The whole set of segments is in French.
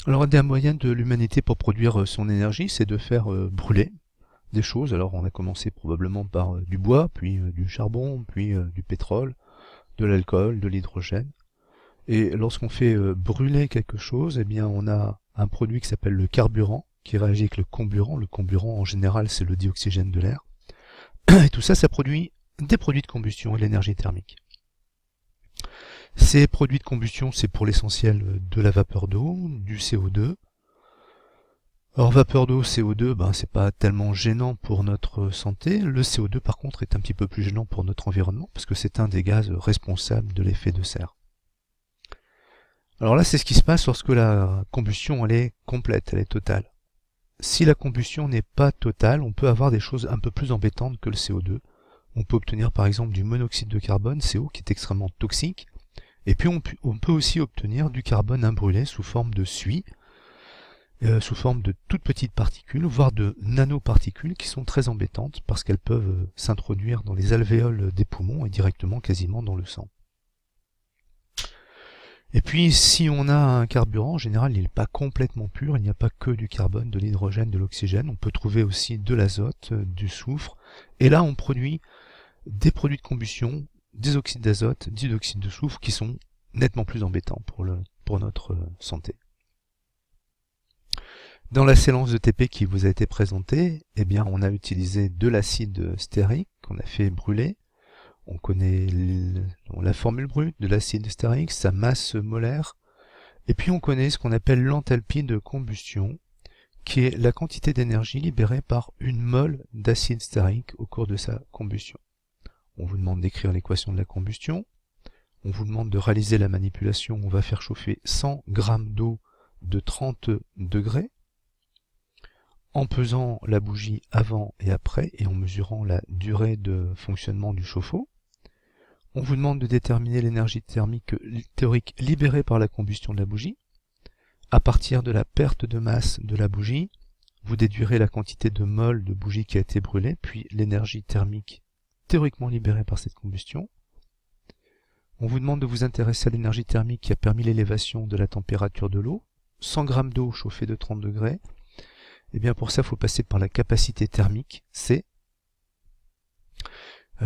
Alors, un des moyens de l'humanité pour produire son énergie, c'est de faire brûler des choses. Alors, on a commencé probablement par du bois, puis du charbon, puis du pétrole, de l'alcool, de l'hydrogène. Et lorsqu'on fait brûler quelque chose, eh bien, on a un produit qui s'appelle le carburant, qui réagit avec le comburant. Le comburant, en général, c'est le dioxygène de l'air. Et tout ça, ça produit des produits de combustion et l'énergie thermique. Ces produits de combustion, c'est pour l'essentiel de la vapeur d'eau, du CO2. Alors vapeur d'eau, CO2, ben, c'est pas tellement gênant pour notre santé. Le CO2 par contre est un petit peu plus gênant pour notre environnement parce que c'est un des gaz responsables de l'effet de serre. Alors là, c'est ce qui se passe lorsque la combustion elle est complète, elle est totale. Si la combustion n'est pas totale, on peut avoir des choses un peu plus embêtantes que le CO2. On peut obtenir par exemple du monoxyde de carbone, CO, qui est extrêmement toxique. Et puis on peut aussi obtenir du carbone imbrûlé sous forme de suie, sous forme de toutes petites particules, voire de nanoparticules qui sont très embêtantes parce qu'elles peuvent s'introduire dans les alvéoles des poumons et directement quasiment dans le sang. Et puis si on a un carburant, en général il n'est pas complètement pur, il n'y a pas que du carbone, de l'hydrogène, de l'oxygène, on peut trouver aussi de l'azote, du soufre, et là on produit des produits de combustion, des oxydes d'azote, des oxydes de soufre qui sont nettement plus embêtants pour notre santé. Dans la séance de TP qui vous a été présentée, eh bien, on a utilisé de l'acide stérique qu'on a fait brûler. On connaît la formule brute de l'acide stérique, sa masse molaire. Et puis on connaît ce qu'on appelle l'enthalpie de combustion, qui est la quantité d'énergie libérée par une mole d'acide stérique au cours de sa combustion. On vous demande d'écrire l'équation de la combustion. On vous demande de réaliser la manipulation. On va faire chauffer 100 g d'eau de 30 degrés. En pesant la bougie avant et après et en mesurant la durée de fonctionnement du chauffe-eau. On vous demande de déterminer l'énergie thermique théorique libérée par la combustion de la bougie. À partir de la perte de masse de la bougie, vous déduirez la quantité de mol de bougie qui a été brûlée, puis l'énergie thermique théoriquement libérée par cette combustion. On vous demande de vous intéresser à l'énergie thermique qui a permis l'élévation de la température de l'eau. 100 g d'eau chauffée de 30 degrés. Et bien pour ça, il faut passer par la capacité thermique, C,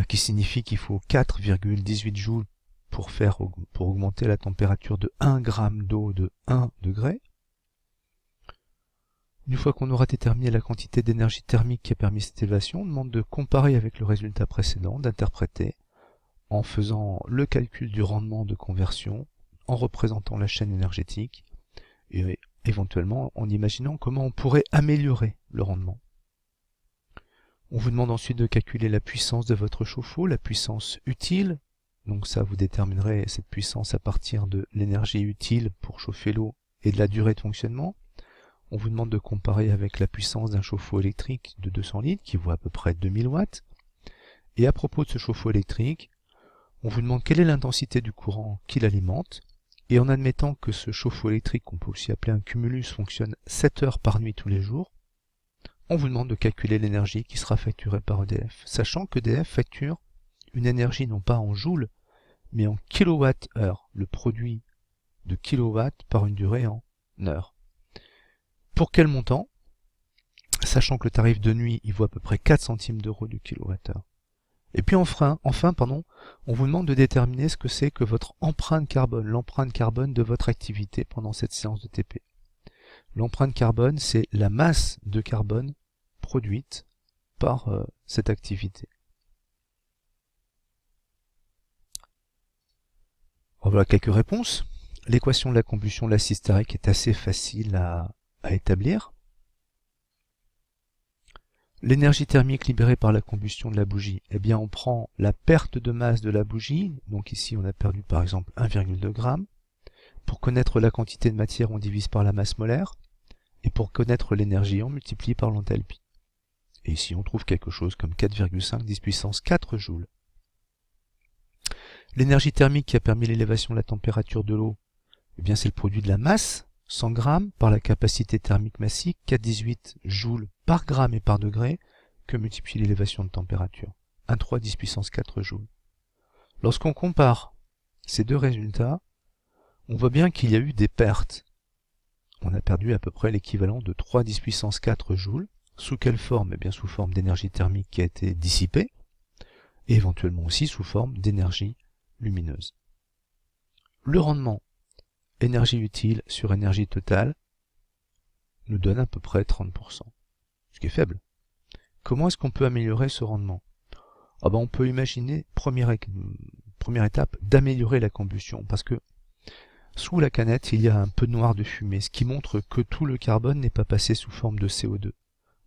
qui signifie qu'il faut 4,18 joules pour augmenter la température de 1 g d'eau de 1 degré. Une fois qu'on aura déterminé la quantité d'énergie thermique qui a permis cette élévation, on demande de comparer avec le résultat précédent, d'interpréter en faisant le calcul du rendement de conversion, en représentant la chaîne énergétique, et éventuellement en imaginant comment on pourrait améliorer le rendement. On vous demande ensuite de calculer la puissance de votre chauffe-eau, la puissance utile. Donc ça, vous déterminerez cette puissance à partir de l'énergie utile pour chauffer l'eau et de la durée de fonctionnement. On vous demande de comparer avec la puissance d'un chauffe-eau électrique de 200 litres qui vaut à peu près 2000 watts. Et à propos de ce chauffe-eau électrique, on vous demande quelle est l'intensité du courant qui l'alimente. Et en admettant que ce chauffe-eau électrique, qu'on peut aussi appeler un cumulus, fonctionne 7 heures par nuit tous les jours, on vous demande de calculer l'énergie qui sera facturée par EDF, sachant qu'EDF facture une énergie non pas en joules, mais en kilowattheure, le produit de kilowatts par une durée en heures. Pour quel montant? Sachant que le tarif de nuit, il vaut à peu près 4 centimes d'euros du kilowattheure. Et puis enfin, on vous demande de déterminer ce que c'est que votre empreinte carbone, l'empreinte carbone de votre activité pendant cette séance de TP. L'empreinte carbone, c'est la masse de carbone produite par cette activité. Voilà quelques réponses. L'équation de la combustion de l'acide stérique est assez facile à établir. L'énergie thermique libérée par la combustion de la bougie, eh bien on prend la perte de masse de la bougie, donc ici on a perdu par exemple 1,2 g. Pour connaître la quantité de matière, on divise par la masse molaire, et pour connaître l'énergie, on multiplie par l'enthalpie. Et ici on trouve quelque chose comme 4,5 10 puissance 4 joules. L'énergie thermique qui a permis l'élévation de la température de l'eau, eh bien c'est le produit de la masse, 100 g, par la capacité thermique massique, 4,18 joules par gramme et par degré, que multiplie l'élévation de température, 1,3 10 puissance 4 joules. Lorsqu'on compare ces deux résultats, on voit bien qu'il y a eu des pertes on a perdu à peu près l'équivalent de 3 10 puissance 4 joules. Sous quelle forme? Eh bien sous forme d'énergie thermique qui a été dissipée, et éventuellement aussi sous forme d'énergie lumineuse. Le rendement énergie utile sur énergie totale nous donne à peu près 30%, ce qui est faible. Comment est-ce qu'on peut améliorer ce rendement? On peut imaginer, première étape, d'améliorer la combustion, parce que sous la canette, il y a un peu noir de fumée, ce qui montre que tout le carbone n'est pas passé sous forme de CO2.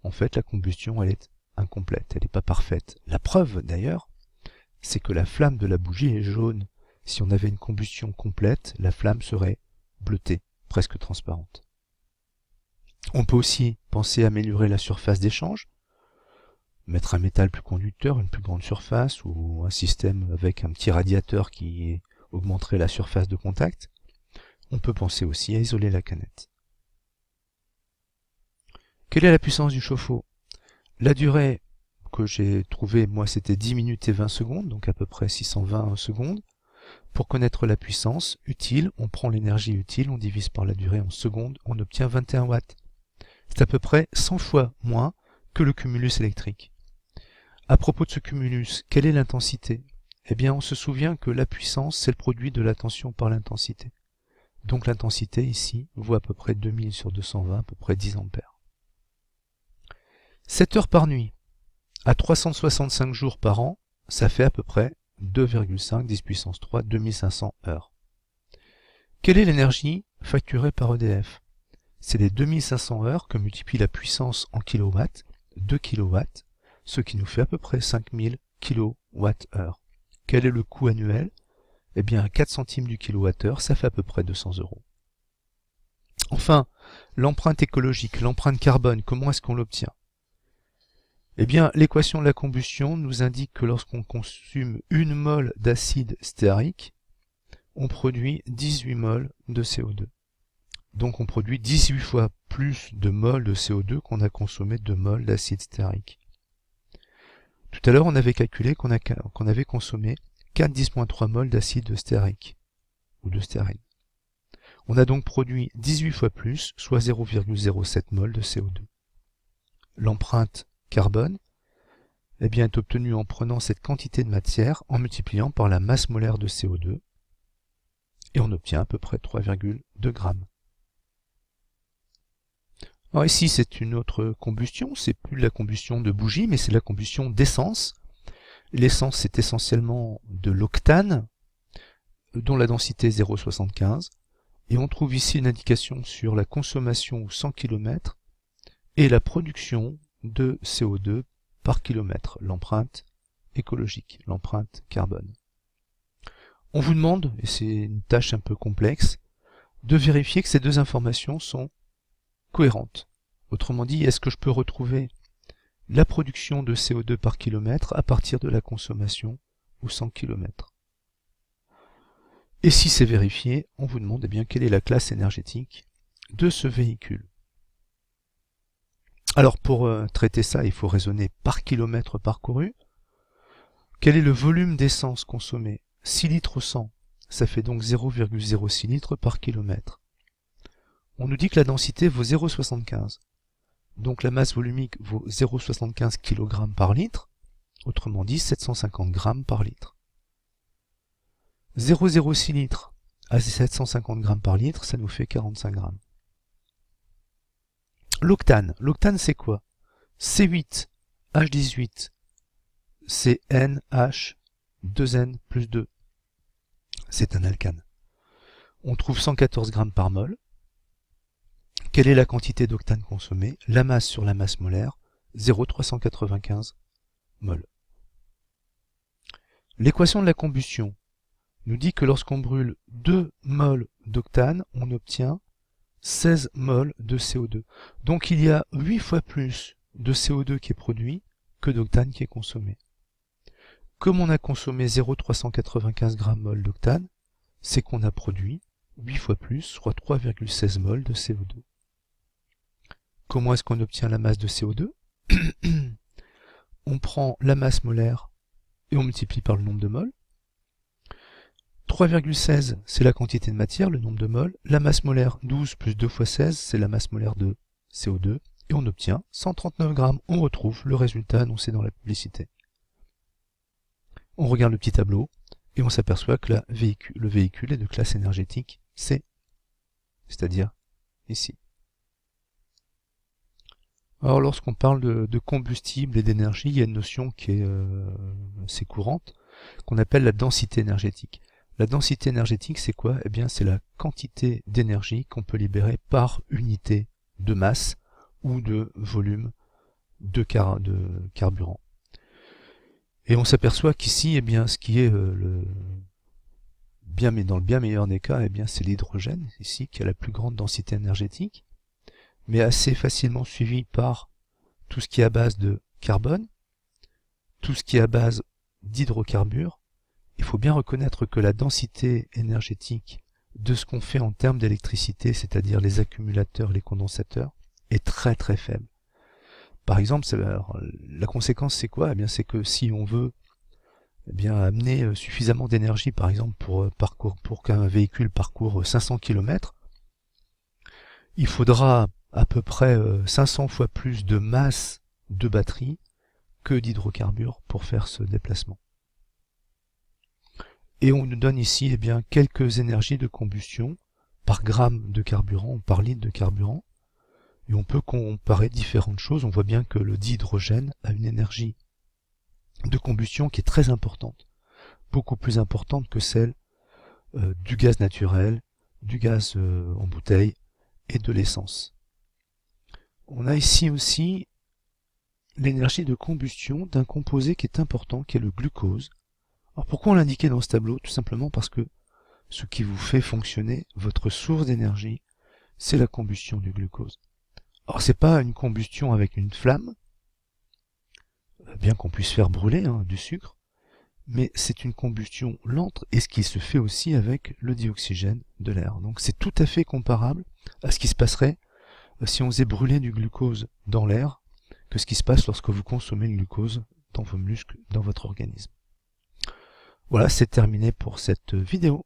En fait, la combustion, elle est incomplète, elle n'est pas parfaite. La preuve, d'ailleurs, c'est que la flamme de la bougie est jaune. Si on avait une combustion complète, la flamme serait bleutée, presque transparente. On peut aussi penser à améliorer la surface d'échange, mettre un métal plus conducteur, une plus grande surface, ou un système avec un petit radiateur qui augmenterait la surface de contact. On peut penser aussi à isoler la canette. Quelle est la puissance du chauffe-eau? La durée que j'ai trouvée, moi, c'était 10 minutes et 20 secondes, donc à peu près 620 secondes. Pour connaître la puissance utile, on prend l'énergie utile, on divise par la durée en secondes, on obtient 21 watts. C'est à peu près 100 fois moins que le cumulus électrique. À propos de ce cumulus, quelle est l'intensité? Eh bien, on se souvient que la puissance, c'est le produit de la tension par l'intensité. Donc l'intensité, ici, vaut à peu près 2000 sur 220, à peu près 10 ampères. 7 heures par nuit, à 365 jours par an, ça fait à peu près 2,5 10 puissance 3, 2500 heures. Quelle est l'énergie facturée par EDF? C'est les 2500 heures que multiplie la puissance en kilowatts, 2 kilowatts, ce qui nous fait à peu près 5000 kWh. Quel est le coût annuel? Eh bien, 4 centimes du kilowattheure, ça fait à peu près 200 €. Enfin, l'empreinte écologique, l'empreinte carbone, comment est-ce qu'on l'obtient? Eh bien, l'équation de la combustion nous indique que lorsqu'on consomme 1 mol d'acide stéarique, on produit 18 mols de CO2. Donc on produit 18 fois plus de mols de CO2 qu'on a consommé de mols d'acide stéarique. Tout à l'heure, on avait calculé qu'on avait consommé 4,10.3 mols d'acide stéarique, ou de stérine. On a donc produit 18 fois plus, soit 0,07 mols de CO2. L'empreinte carbone est obtenue en prenant cette quantité de matière, en multipliant par la masse molaire de CO2, et on obtient à peu près 3,2 grammes. Alors ici, c'est une autre combustion, c'est plus de la combustion de bougie, mais c'est la combustion d'essence. L'essence, c'est essentiellement de l'octane, dont la densité est 0,75, et on trouve ici une indication sur la consommation au 100 km et la production de CO2 par kilomètre, l'empreinte écologique, l'empreinte carbone. On vous demande, et c'est une tâche un peu complexe, de vérifier que ces deux informations sont cohérentes. Autrement dit, est-ce que je peux retrouver la production de CO2 par kilomètre à partir de la consommation au 100 km? Et si c'est vérifié, on vous demande quelle est la classe énergétique de ce véhicule. Alors pour traiter ça, il faut raisonner par kilomètre parcouru. Quel est le volume d'essence consommé? 6 litres au 100, ça fait donc 0,06 litres par kilomètre. On nous dit que la densité vaut 0,75. Donc la masse volumique vaut 0,75 kg par litre, autrement dit 750 grammes par litre. 0,06 litres à 750 grammes par litre, ça nous fait 45 grammes. L'octane. L'octane, c'est quoi? C8, H18, CnH, 2N plus 2. C'est un alcane. On trouve 114 grammes par mol. Quelle est la quantité d'octane consommée? La masse sur la masse molaire, 0,395 mol. L'équation de la combustion nous dit que lorsqu'on brûle 2 mols d'octane, on obtient 16 mols de CO2. Donc il y a 8 fois plus de CO2 qui est produit que d'octane qui est consommé. Comme on a consommé 0,395 g/mol d'octane, c'est qu'on a produit 8 fois plus, soit 3,16 mols de CO2. Comment est-ce qu'on obtient la masse de CO2? On prend la masse molaire et on multiplie par le nombre de mols. 3,16 c'est la quantité de matière, le nombre de moles. La masse molaire 12 plus 2 fois 16 c'est la masse molaire de CO2. Et on obtient 139 grammes. On retrouve le résultat annoncé dans la publicité. On regarde le petit tableau et on s'aperçoit que le véhicule est de classe énergétique C, c'est-à-dire ici. Alors lorsqu'on parle de combustible et d'énergie, il y a une notion qui est assez courante, qu'on appelle la densité énergétique. La densité énergétique, c'est quoi? Eh bien, c'est la quantité d'énergie qu'on peut libérer par unité de masse ou de volume de carburant. Et on s'aperçoit qu'ici, eh bien, ce qui est dans le bien meilleur des cas, eh bien, c'est l'hydrogène, ici, qui a la plus grande densité énergétique, mais assez facilement suivi par tout ce qui est à base de carbone, tout ce qui est à base d'hydrocarbures. Il faut bien reconnaître que la densité énergétique de ce qu'on fait en termes d'électricité, c'est-à-dire les accumulateurs, les condensateurs, est très très faible. Par exemple, la conséquence c'est quoi? Eh bien, c'est que si on veut amener suffisamment d'énergie, par exemple pour qu'un véhicule parcourt 500 km, il faudra à peu près 500 fois plus de masse de batterie que d'hydrocarbures pour faire ce déplacement. Et on nous donne ici eh bien, quelques énergies de combustion par gramme de carburant ou par litre de carburant. Et on peut comparer différentes choses. On voit bien que le dihydrogène a une énergie de combustion qui est très importante. Beaucoup plus importante que celle du gaz naturel, du gaz en bouteille et de l'essence. On a ici aussi l'énergie de combustion d'un composé qui est important, qui est le glucose. Alors pourquoi on l'indiquait dans ce tableau? Tout simplement parce que ce qui vous fait fonctionner, votre source d'énergie, c'est la combustion du glucose. Alors c'est pas une combustion avec une flamme, bien qu'on puisse faire brûler du sucre, mais c'est une combustion lente et ce qui se fait aussi avec le dioxygène de l'air. Donc c'est tout à fait comparable à ce qui se passerait si on faisait brûler du glucose dans l'air que ce qui se passe lorsque vous consommez le glucose dans vos muscles, dans votre organisme. Voilà, c'est terminé pour cette vidéo.